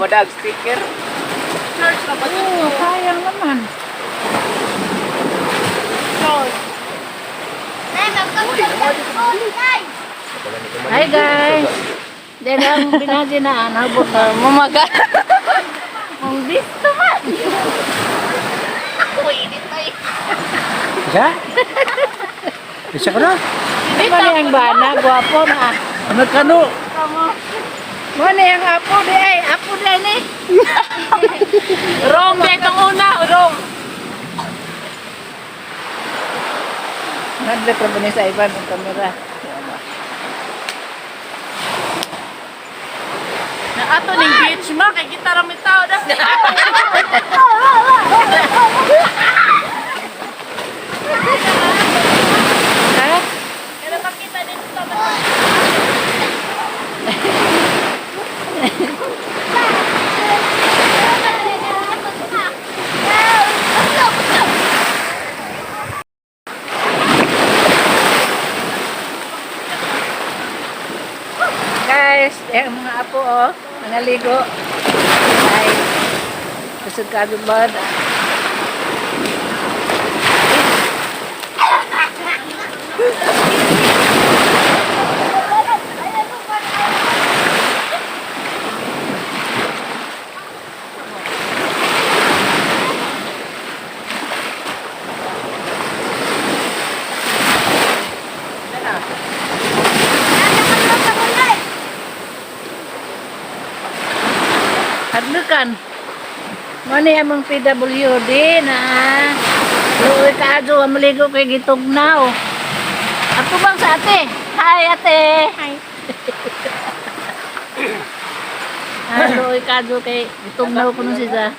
mo dag sticker. Charge na ba dito? Oo, sayang naman. Charge. Hi guys! Dahil ang binadinaan, habot na mamaga. Ang bisto man! Uy, init na eh. Isa? Isa ko na? Hindi ba niyang bana? Gwapo na. Ano kano? Mo niyang apo di ay. Apo di ay ni. Wrong day itong una. Wrong. Nadle pa ba niya sa iba ng kamera? Na ato ning beach ma. Kay kita rami tao na. Ha? Kaya makita dito sa bata. Guys, yung mga apo oh, mga ligo. Ay, kusog ka ba? Hadlukan. Mani among PWD na luoy kaadto ang maligo kay gitugnaw. Ako bang sa ate? Hi ate. Hi. Luoy kaadto kay gitugnaw ko nun siya.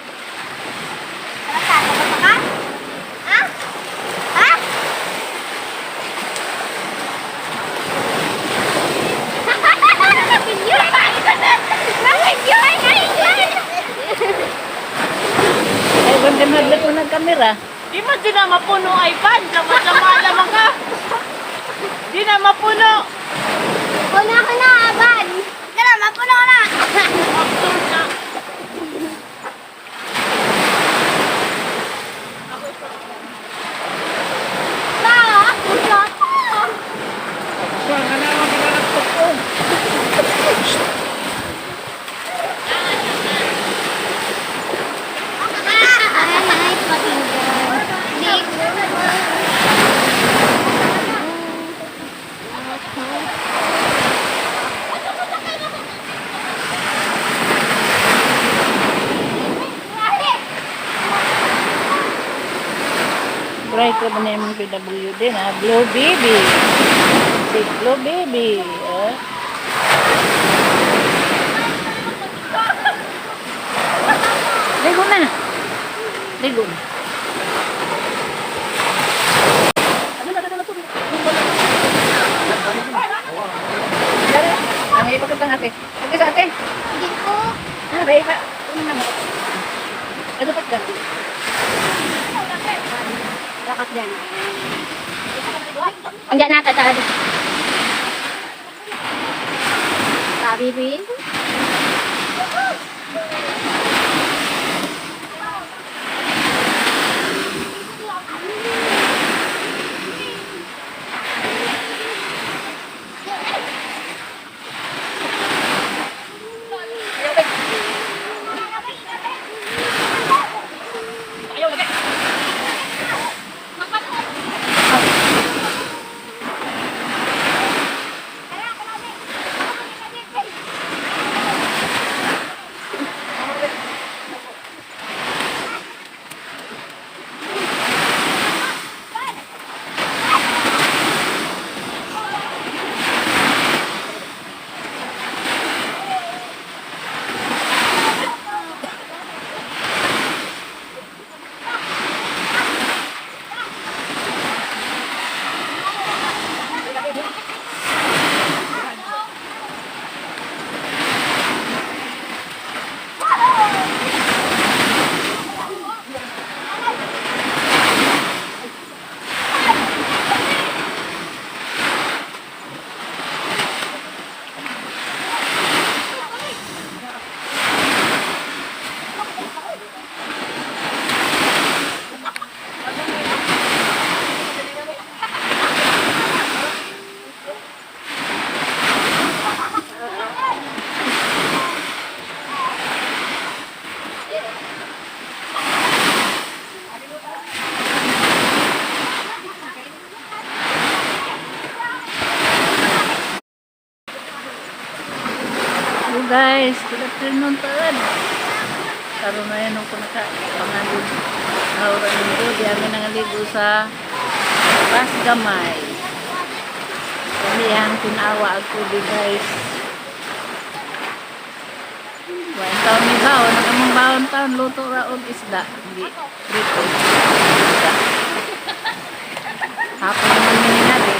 Ay, banda madlat mo ng kamera. Di man di na mapuno iPad. Sama-sama naman ka. Di na mapuno. Puno ko na, Aban. Tara, mapuno na. Absurd na. Ba, puno ko. Saan ka na ang pinalagpag ko? Ay, pakinggan. Nick. Bright ko ba na yung PWD na? Blue Baby. Si Blue Baby. Ligo na. Ligo na. Ang iba ka ate. Ate sa ate. Hindi ko. Baik pak. Ini nama. Ada pak kan? Lakas dyan. Ang dyan nata tadi. Sabi rin. guys, good afternoon taon. Karon na yan ako nakapangalid. Haura nito, di amin nangaligo sa Pas Gamay. Kami ang tinawa ako di guys. Buwan taon ni baon, nakamang baon taon, luto raon isda. Hindi, dito. Isda. Hapon naman mininari.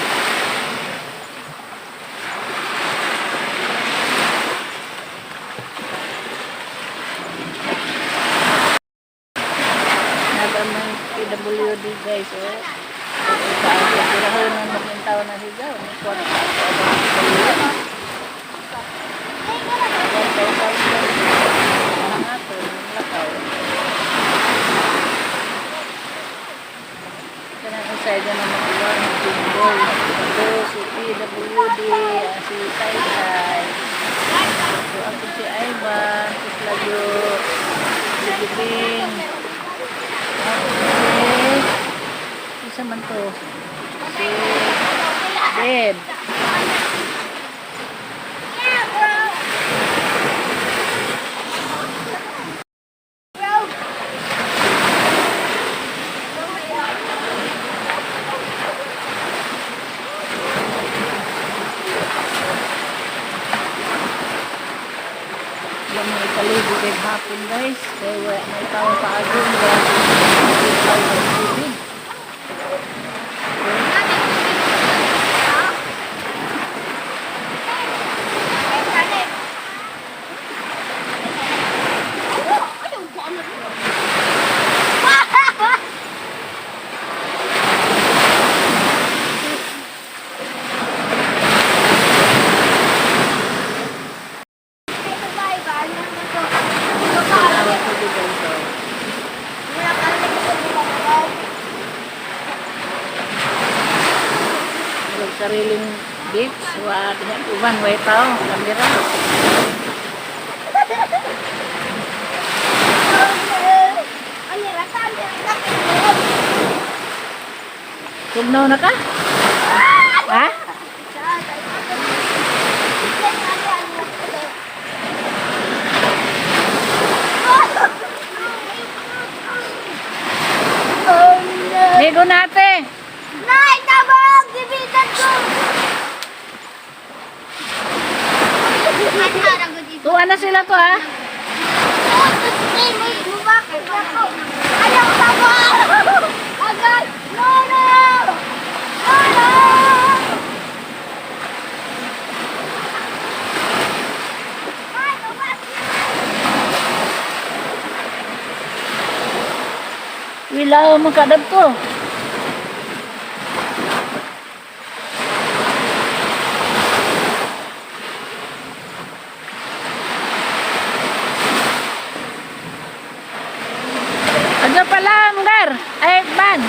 Nagamang PWD guys, oh. Pagkakahon na magmintaw na siya, may kwarta sa PWD. Saya na mag-iwan ng Jimboy. Ito si PWD, si Tay-Tay. So, ako si Ivan, si Flavio, si Bibing. Si isa man to. Si Deb. Yan may kalibo kahit hapon guys. Kaya may taong paagong kaya may taong paagong. Sariling beach, wa dengan uban way tao, kamera. Tugnaw na ka? Ha? Ligo natin. Nay, tabang! Dibitan ko! Tuwa na sila to ha? Ayaw tabang! Agad! No, no! No, no! Wilaw mo kadab to. Ano pala, Mgar? Ay, ban.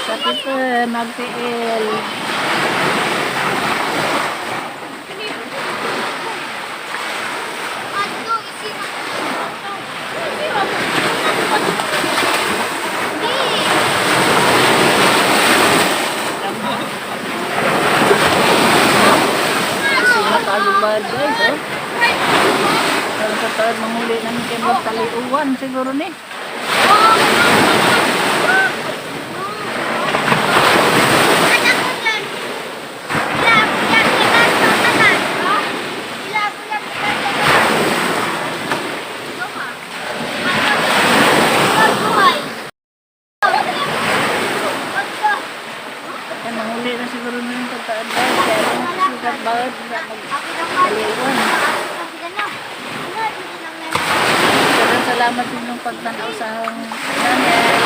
Sakit magtiil. Kalubad guys, oh. Kalau sa taon manghuli namin kayo magtaliuan siguro ni. Yan, manghuli na siguro na yung pagtaan guys. Kaya lang sugat bawat na magtaliuan. Salamat din ng pagtanaw sa channel.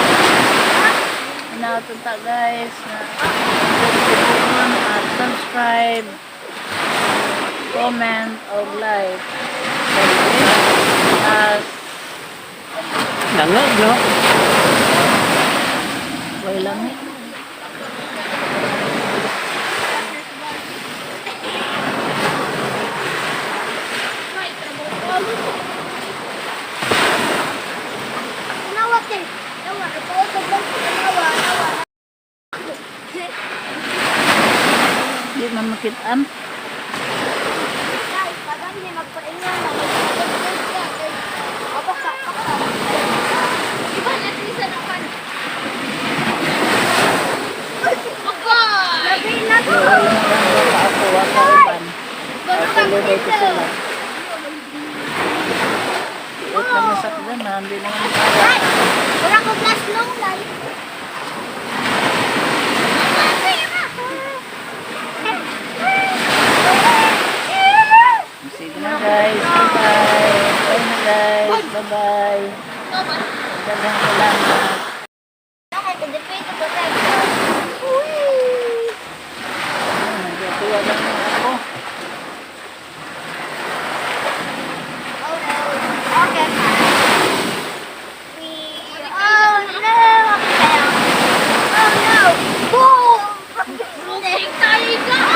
Inatunta guys na at subscribe, comment, or like. As Langag, no? way lang eh. man makitaan. Guys, padang ni magpaingan na. Apa sa iba na tisa naman. Labi na to. Ako, wala. Baru ka dito. Ito na sa kanan, hindi naman Ay, wala ko flash long light. sige na guys, bye-bye. Bye na guys, bye-bye. Dalang salamat. Okay, to defeat the protect. Nagatuwa lang ako. Oh no. Okay. Oh no. Oh no. Boom. Rolling tiger.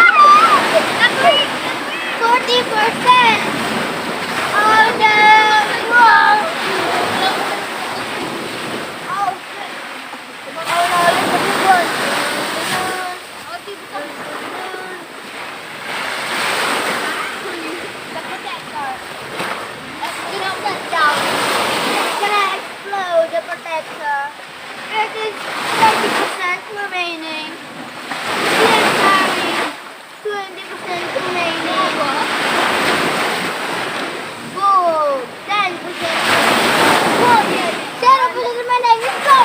40%. Oh no. Whoa. Oh shit. Oh no, it's a big one. The protector. Let's get up that down. It's gonna explode the protector. It is 30% remaining. Yes, Harry. 20% remaining. Boom. 10%. Boom. 0% remaining. Let's go.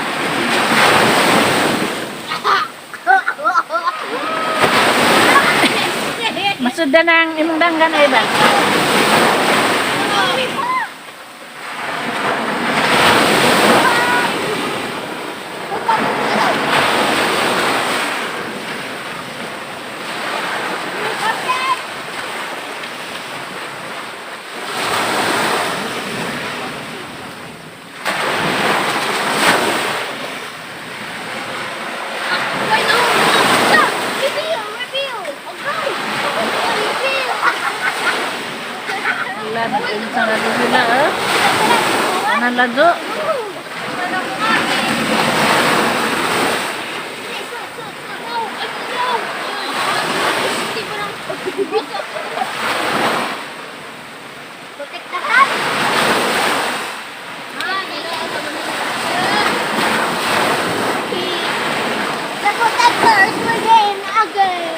Masud na ng imong danggan ay ba? Wala na din sa lado sila ah. Ano lado? Protektahan. The protectors regain again.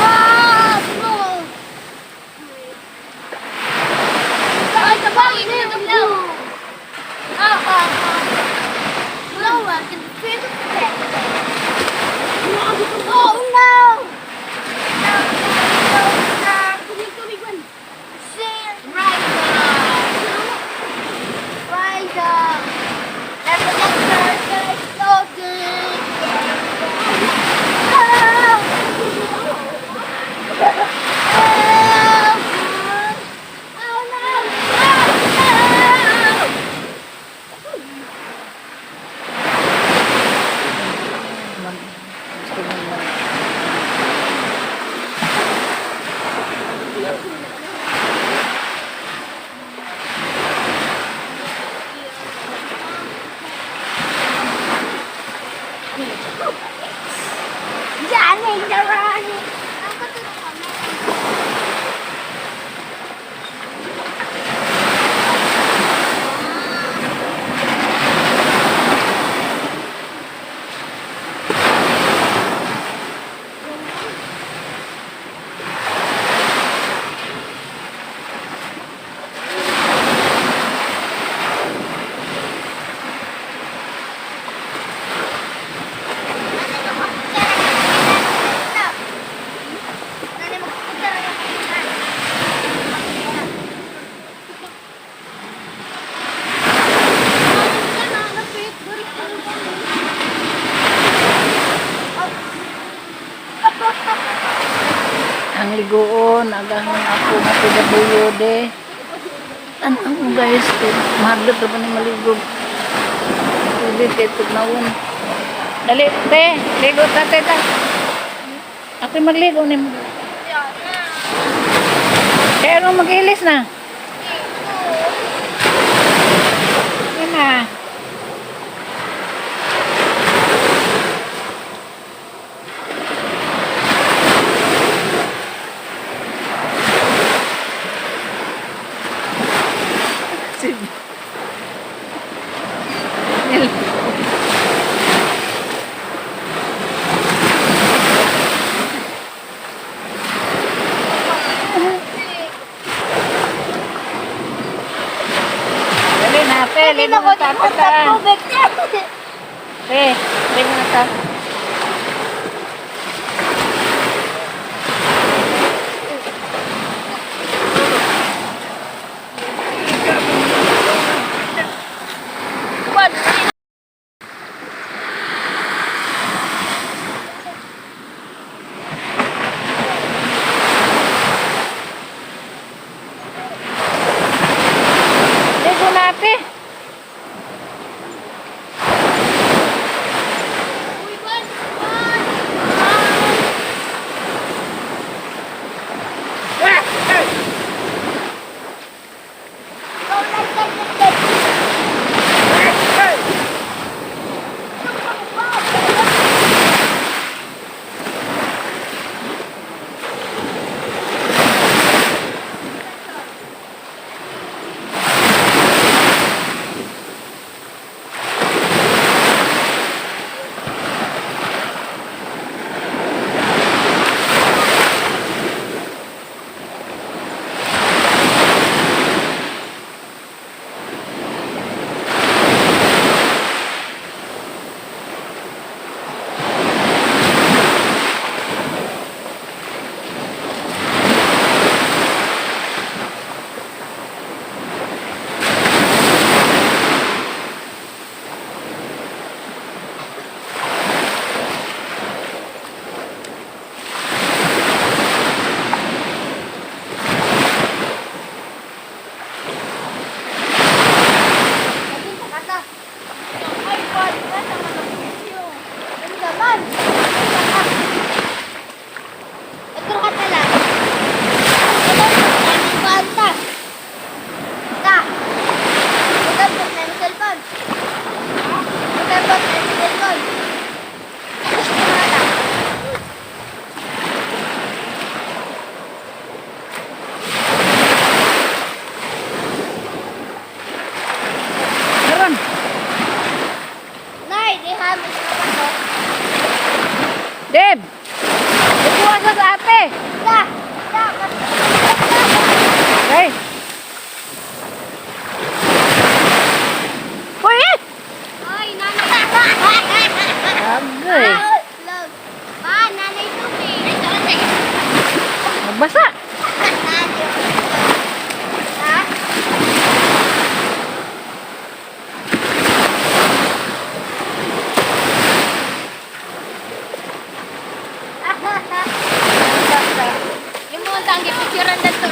Ah, small. Guys, about you. No one can defeat the protector. Oh no! No, no, no. See, rise up. The protector is so good. Gusto mo naman. Johnny, Johnny. Ang ligoon, agahon ako nga PWD. Ano guys, mahadlot na ba ni maligog? Pwede kayo tugnawon. Dali, te, ligo ta, te, ta. Ako magligo ni mo. Kaya ano mag-ilis na? Yan na. Pagkaan. Tubig. Bring na ta. Ligo natin. Uy, Van! Van! Ikaw lang, lang, lang, lang. Sabi sa kasa. Ay, Van! Van naman ang video. Ano naman? Ito ka tala. Ito, ano ba anta? Ta. Ito, pag na yung cellphone. Ito, pag na yung cellphone. Ito, ata. Meron. Nay, di hamis na ako. Deb! Ikuha ka sa ate. Ta. Ta. Okay. Uy! Ay, nanay. Agay. Love. Pa, nanay tubig. Ay, tubig. Magbasa. Ha? Yung mga tanggi picturean dito.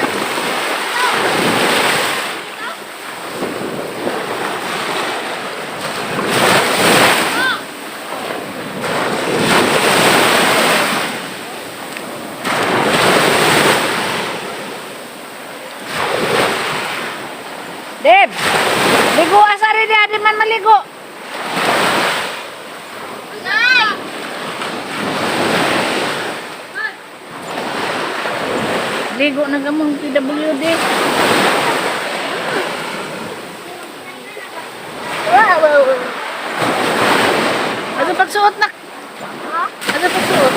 Deb! Ligo asa rin di adi man maligo. Nay! Ligo na gamong PWD. Wow, wow, wow. Ano pagsuot na? Ha? Ano pagsuot?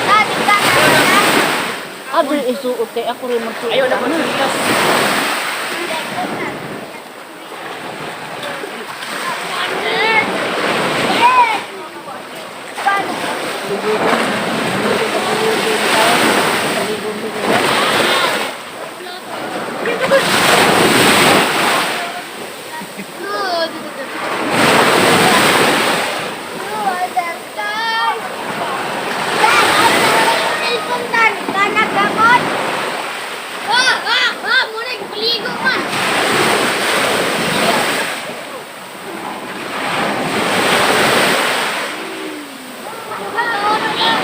Dati ka na. Abi isuot kay ako rin magsuot. Ayaw na po sa Ah!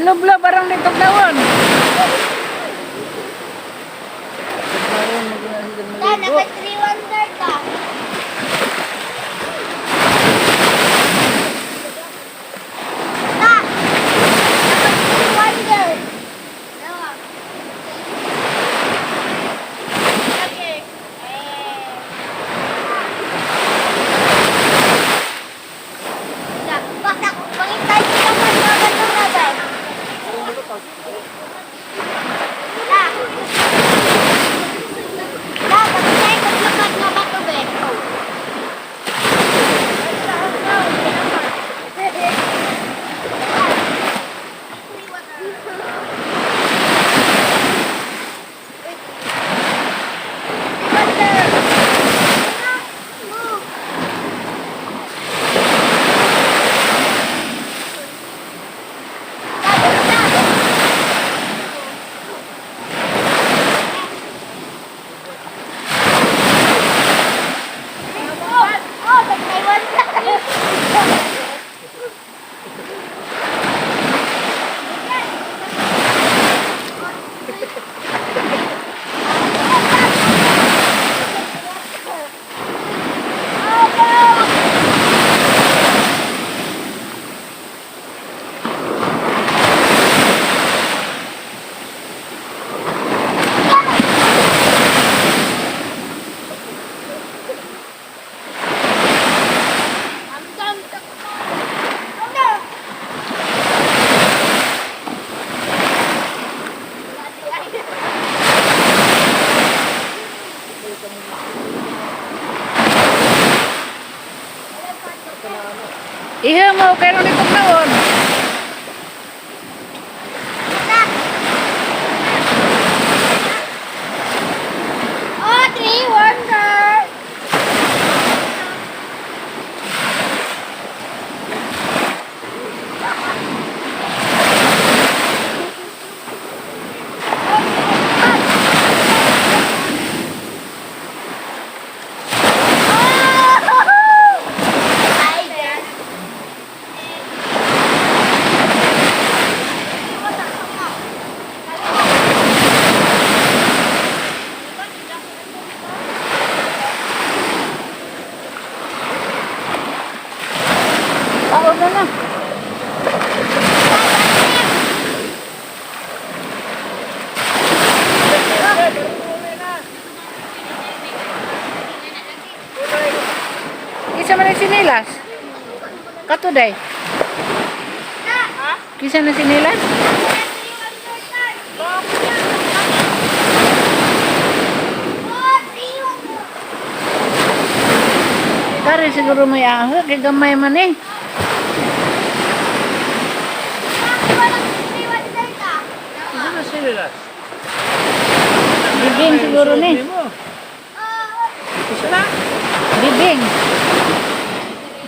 Ilublo barang dito daon. Ta, naka 3-1 ka. Ta, naka 3-1. Okay. Basta, pangintay ko lang mas maganda na ba? Ta. Ta, pangintay ko lang mas maganda ba? Iha mo kayo dito daon. Oh, 3-1 girl. Taon na na. Kisa man ang sinilas. Kato day. Kisa na sinilas. Kari siguro may ahog. Kaya gamay man eh. Isa na sinilas. Bibing siguro ni. Isa na. Bibing.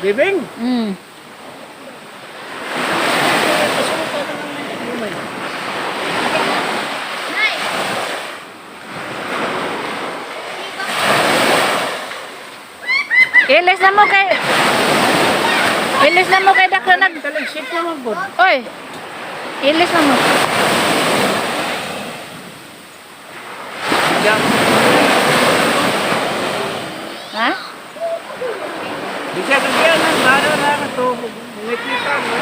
Bibing. Hmm. Ilis na mo kay... Ilis na mo kay Dakla nag... Talisip naman po. Oy! Ilis na mo. Diyan. Ha? Di siya kagyan ng laro na ito. Nakita mo.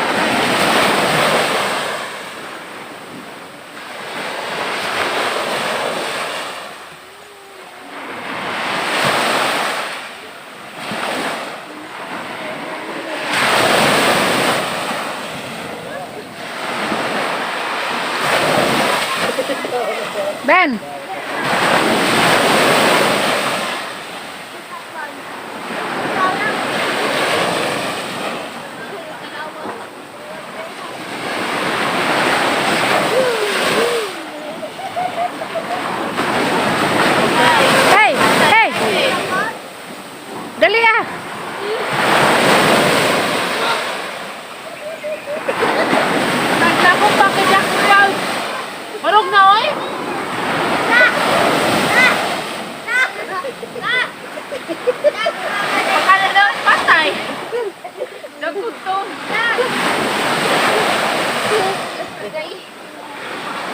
Ben! Hey! Hey! Dali ah! Naglakong pa kay Jack Cloud. Marog na, oy.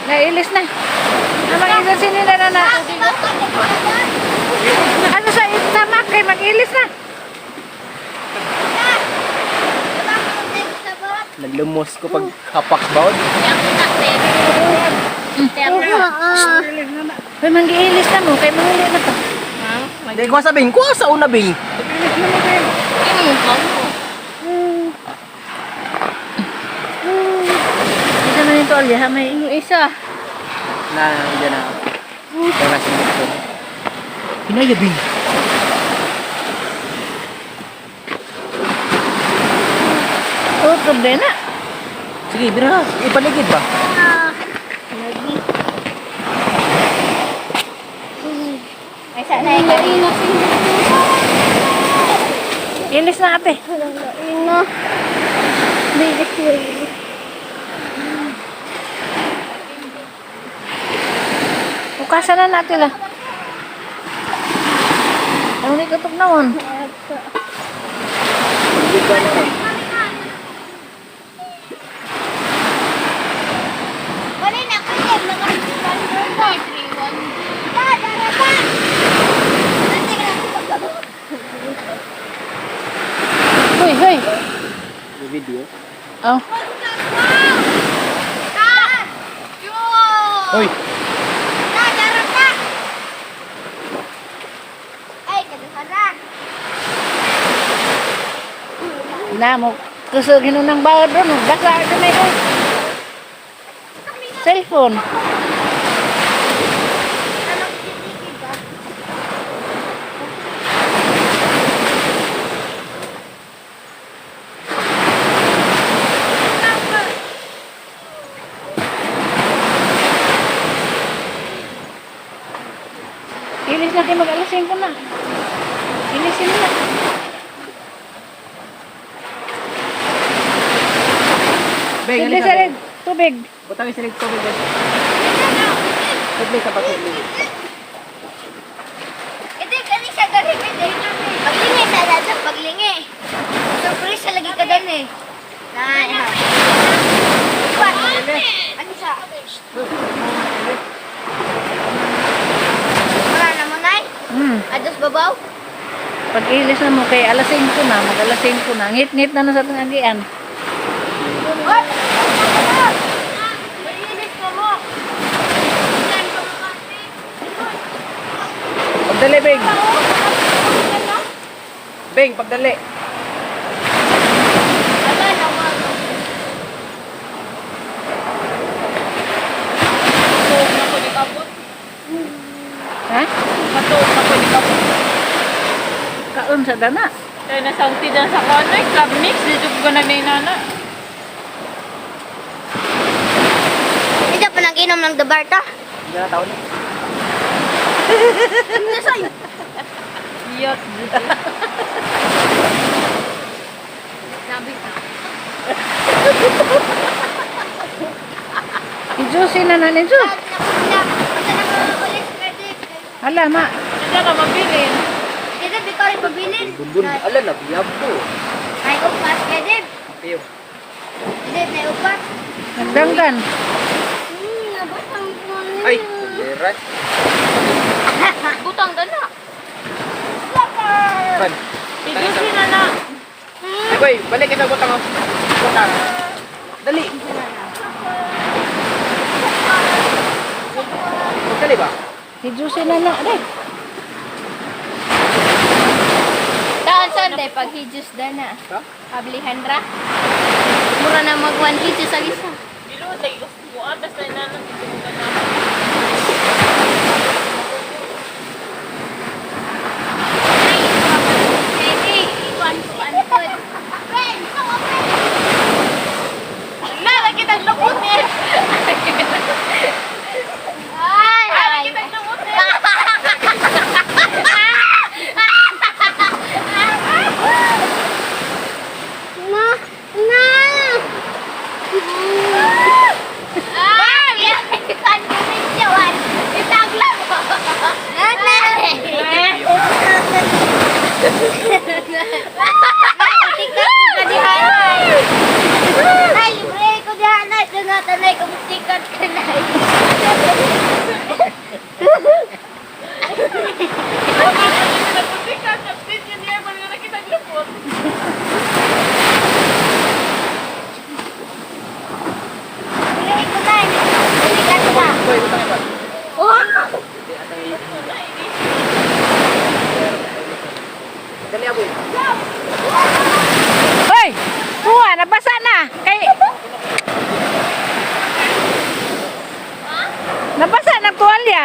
Nailis na. Amang isa sinila na. Ano sa tamak kay mag-ilis na. Nalumos ko pag hapak baon. Hoy, mag-ilis na mo. Kay mahuli na to. Hindi ko sabihin ko sa una bing. Isa man ito, Alya. May isa. Na diyan na. Wala si Mito. Hinaya bing. Tutob din na. Sige, bira. Ipaligid ba? Ay, sana yung kanina. Ilis na ate. Ino. Bilis ko yun. Ukasan na natin lah. Ang hindi katok naon. Wala na ko yan. Mga 3-1. Dara pa! Hoy, hoy. May video. Oh. Hoy. Na mo kusugin ng bayad doon. Basa ka na yun. Cellphone. Ilis na kayo mag-alasin ko na. Ilisin na. Beng, Ilis na rin. Tubig. Butang isilig ko bing. Tubig sa patubig. Ito kani siya gari pwede. Paglingi sa dada, paglingi. Surprise sa lagi ka din eh. Nay. Ano siya? Wala na mo, Nay? Ados babaw? Pag ilis na mo kay alasin ko na. Mag-alasin ko na. Ngit-ngit na sa tangagian. What? Malinis ka mo. Pagdali beng. Beng, pagdali. Ha? Kaon sa dana. Kaya nasangti dyan sa kanay, club mix, dito ko nagnainana. Ito pa nag-inom ng Dabarta. Hindi na taon. Iyot, dito. Sabi ka. Ijusin na na ninyo. Hala, ma. Diyan ka mabilin. Dito, di ko rin pabilin. Bunbun, ala na, biyab ko. May upas, Kedib. Piyo. Kedib, may upas. Nagdanggan. Nabasang ko. Ay, kulirat. Butang dala. Man. Idusin na na. Ay, boy, balik kita butang oh. Butang. Dali. Dali ba? Ijusin na na. Aray. Taan Sunday, pag hijus da na. Ha? Pablihan ra. Mura na mag 1 hijus sa isa. Bilo, tayo mo atas na inana. Dito mo ka na. Hey, ikuan ko, ano po. Nala, kitang lukot eh. Ay, Nala, ay. kitang lukot eh. Na, na.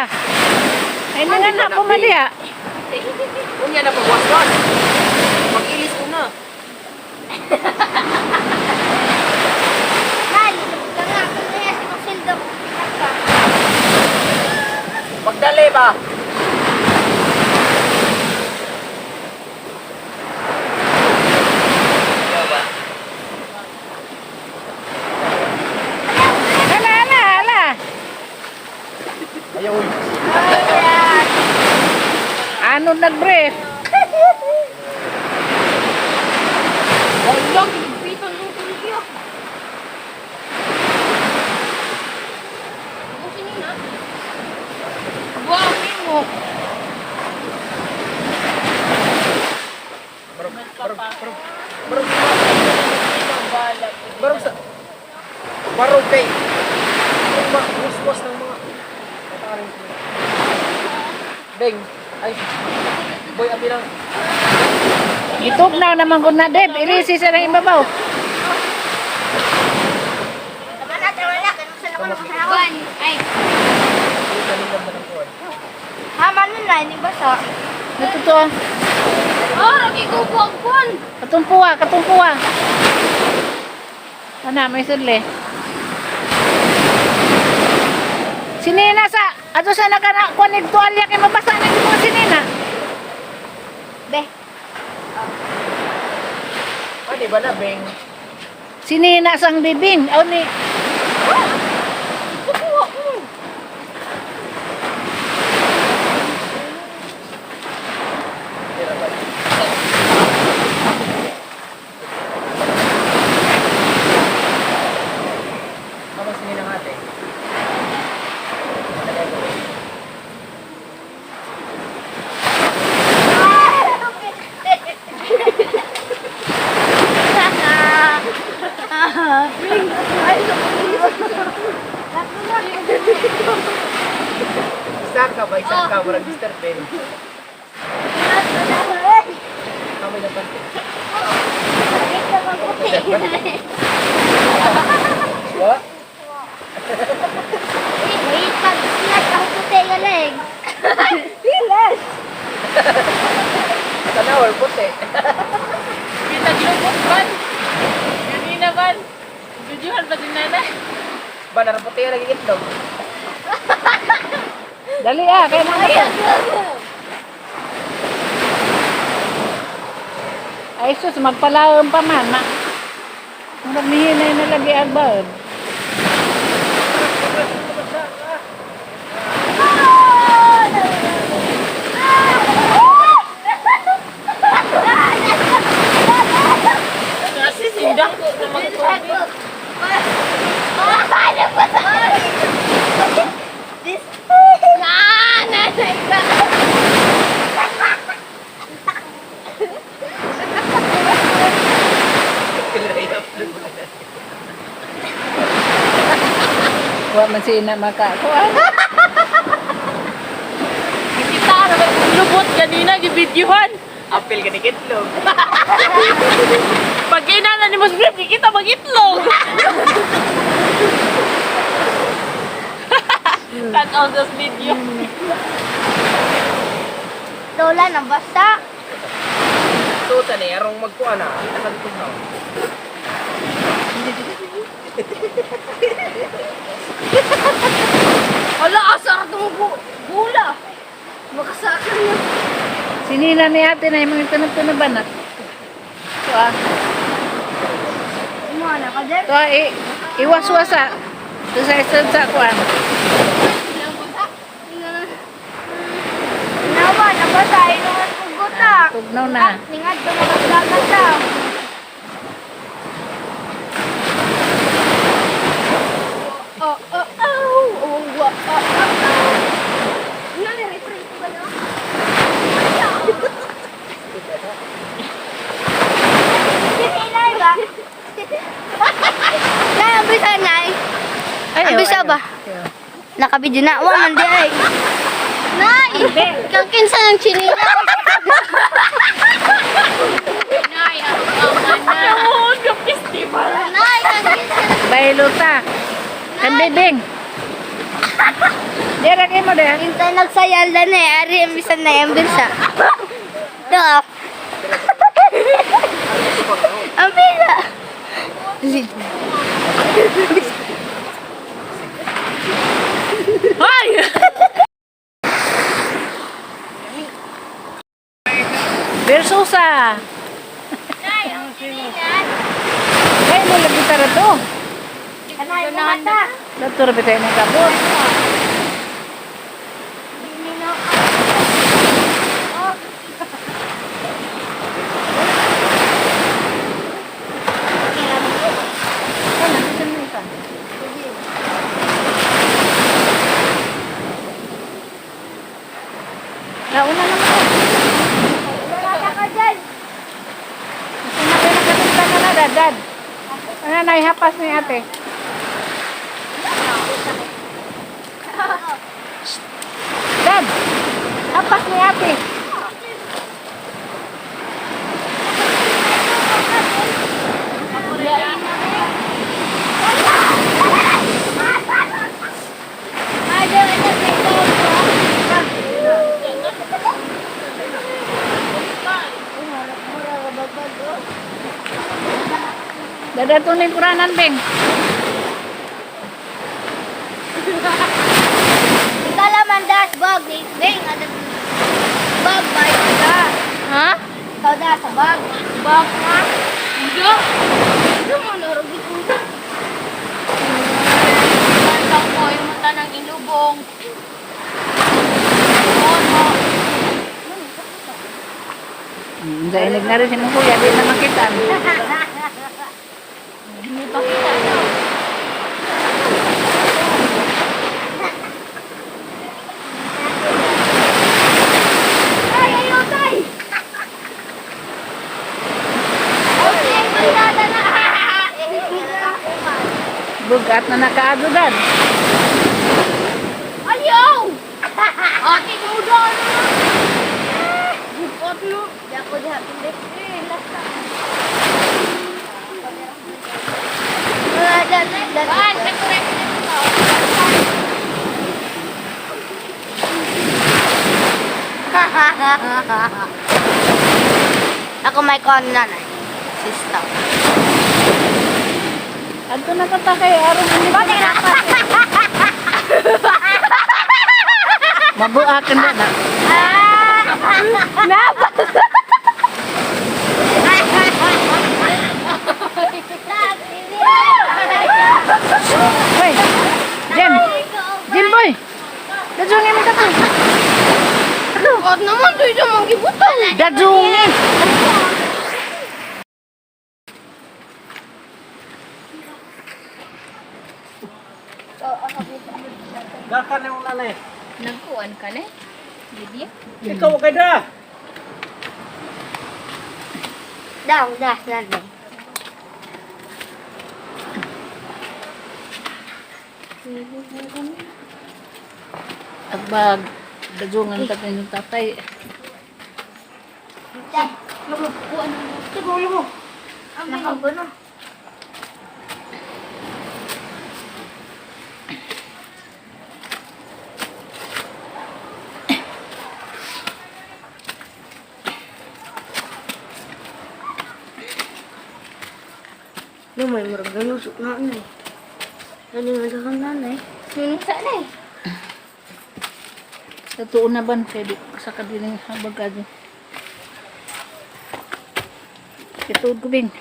ah. Ay, nga na po mali ah. Unya na pagwasgan. Mag-ilis ko na. Nan, kaya kaya si Masildo. Magdali ba? Hala, hala, hala. Ayaw. Ano nag-brief? Wala, ginipitan ng tulyo. Busin yun, ha? Buwangin mo. Barog sa... Barog kay... Muswas ng mga... Beng. Ay. Boy, abi lang. Itok na naman ko na, Deb. Ilisi sa ng ibabaw. Tama na, kanong sa naman ang kasawan. Ay, haman nun na, hindi basa. Natuto. Oh, lagi ko buwag-buwan. Katumpuwa, katumpuwa. Ano, may sudli. Sinina sa... Ato sa nagkuhanig tuwalya kay mabasa na yung mga sinina. Be, Ah, di ba na, Beng? Sinina sang bibing. O ni... Ano sininang ate? Isa ka ba? Isa ka? Walang disturb, Beng. Kamay na pante. What? wait, pag-silat ako puti ka leg. Tanawal, puti. Pinaglubot ban. Ganina ban. Videohan pa din nana. Ba, naraputi yung naging itlog. Dali ah, kaya mga Ay sus, magpalaom pa man. Magmihinay na lagi agbaon. Kasi sindak ko na magtubig. Huwag man sina makakuan. Kita na ba lubot kanina gibidyohan. Apil ka ni itlog. Pag inana ni Muslim, kita mag-itlog. Cut out this video. Lola, nabasa. Tuta na, arong magkuha na. Nakalitog na. Hala, asar itong gula. Makasakal niya. Sinina ni ate na yung mga tunab-tunaban na. Ito ah. Ano ka, Deb? Ito ah, iwas-wasa. Ito sa isang sa kuan. Nawa, nabasa. Inuman kong guta. Tugnaw na. Ningad ko nakasdagan daw. Ang bisa ba? Nakabidyo na. Wa man di ay. Nay! Kang kinsa ng chinila. Nay, Ayun, yung festival. Nay, kang kinsa ng Bailota. Kan bibing. Dira kayo mo deh. Minta nagsayal dan ari ang bisan na yung bisa. Do. Ang bisa. Hoy! Versusa. Nay, ang siningan. Ay, mo lagi tara to. Kanay mo mata. Doktor bitay mo kapot. Sinino. Nauna naman ako. Wala ka dyan. Nakakita na na, dad. Ano na, ihapas ni ate. Dad, hapas ni ate. Dada tunay puranan, Beng. Ikala mandas bag ni Beng ada bag baik ada. Ha? Kau dah sa bag. Bag ha? Hindi. Hindi mo narugi ko. Bantang ko yung mata ng inubong. Ono. Dailig na rin si mong kuya, di na makita. Hindi pa kita no. Ay, ayo tay. Okay, mandada na. Bugat na nakaado, dad. Ayaw. Ate ko daw. Bukot no. Di ako diha pindit. Lasta. Dan. Ban, correct na ito. Ako may kon nanay. Sister. Adto na ka kay aron hindi ba na mabuakan na na. Hoy, Jem. Jem boy. Dajungi mo ka. Bukot naman to ito mong gibutang. Dajungi. Dakan yung nanay. Nagkuhan ka na? Lydia? Ikaw kay da. Dah, nanay. Agbag. Dajungan ka yung tatay. Dah. Lumo. Nakabuno. May murag ganusok na nanay. Ano yung nagkakang nanay? Yung sana eh. Totoo na ban kay di sa kadiling habag adi. Ituod ko Bing.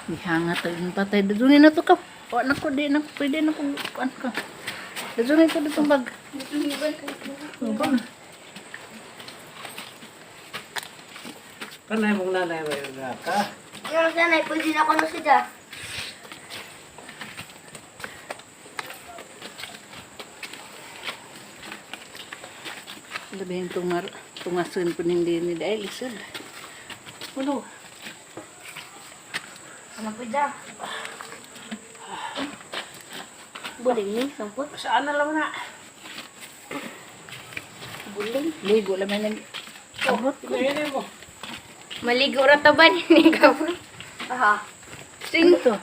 Ihangat tayo ng tatay. Dadunin na to ka. O anak ko, di na. Pwede na kung kuan ka. Dadunin ko ditong bag. Kanay mong nanay may ka. Yung nanay, pwede na ako na siya. Labihin tungasun po hindi ni dahil isod. Ulo. Ano po dyan? Buling ni, sampot. Saan na lang na? Buling. Ligo laman ng abot ko. Ngayon mo. Maligo ra ta ba ni kabro? Aha. Sino to?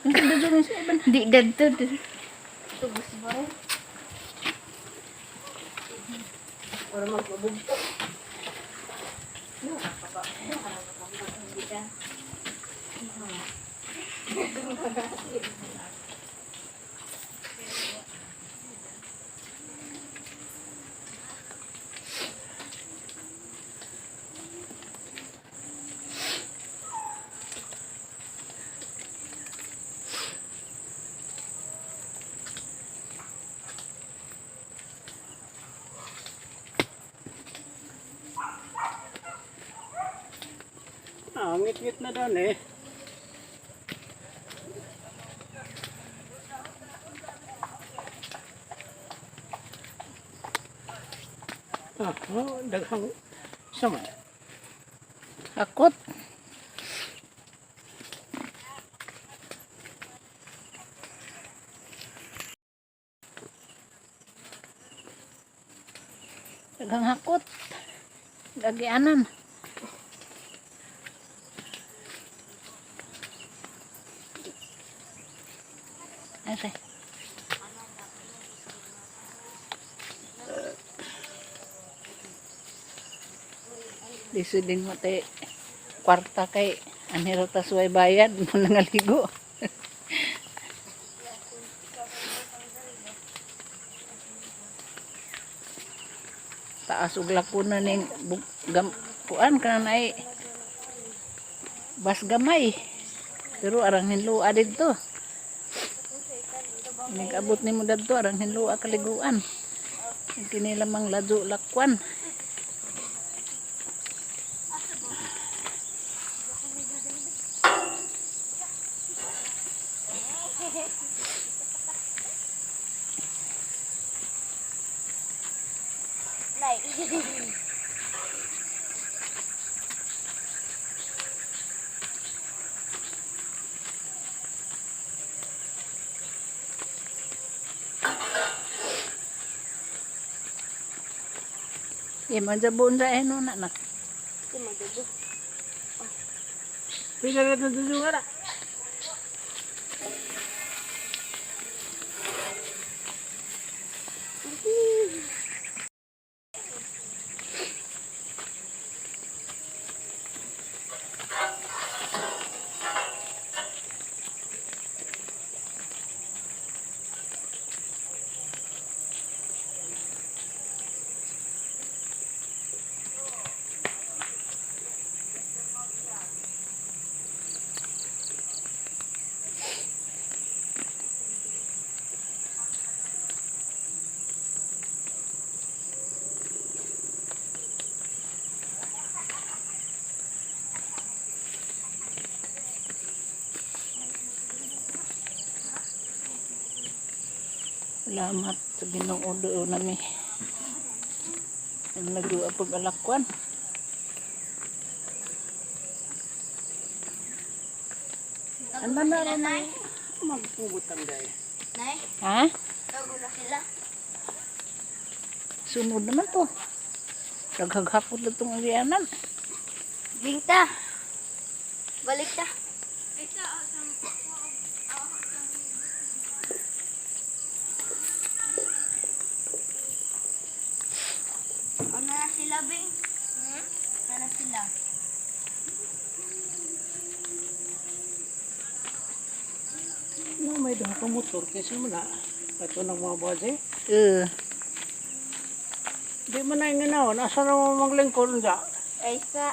Ang ganda dyan sa iban. Di dadto. Tubos ba rin? Para magbubugto. Ngit-ngit na doon eh. Daghang sama. Akot. Daghang hakot. Gagianan. Ate. Lisudin mo te kwarta kay anhero ta suway bayad mo nangaligo. Taas ug lakuna ning kuan kana ay bas gamay. Pero arang hinluwa didto. Nag-abot ni mo dadto arang hinluwa kaliguan. Kini lamang ladyo lakwan. Nay. Majabon sa eno na nak. Di madugo. Pila na doon nga na. Salamat sa Ginoo do nami. Ang nagduwa pag alakwan. Ano na lang magpugutan dahil. Nay, Ha? tago na sila. Sunod naman to. Naghagapot na itong arianan. Bingta. Balik ta. Ano na sila, Bing? Ano na sila? No, may doon ka motor kasi mo na. Ito ng mga bose. Eh, Di mo na yung ginawa. Nasa na mo maglingkod dyan. Ay, sa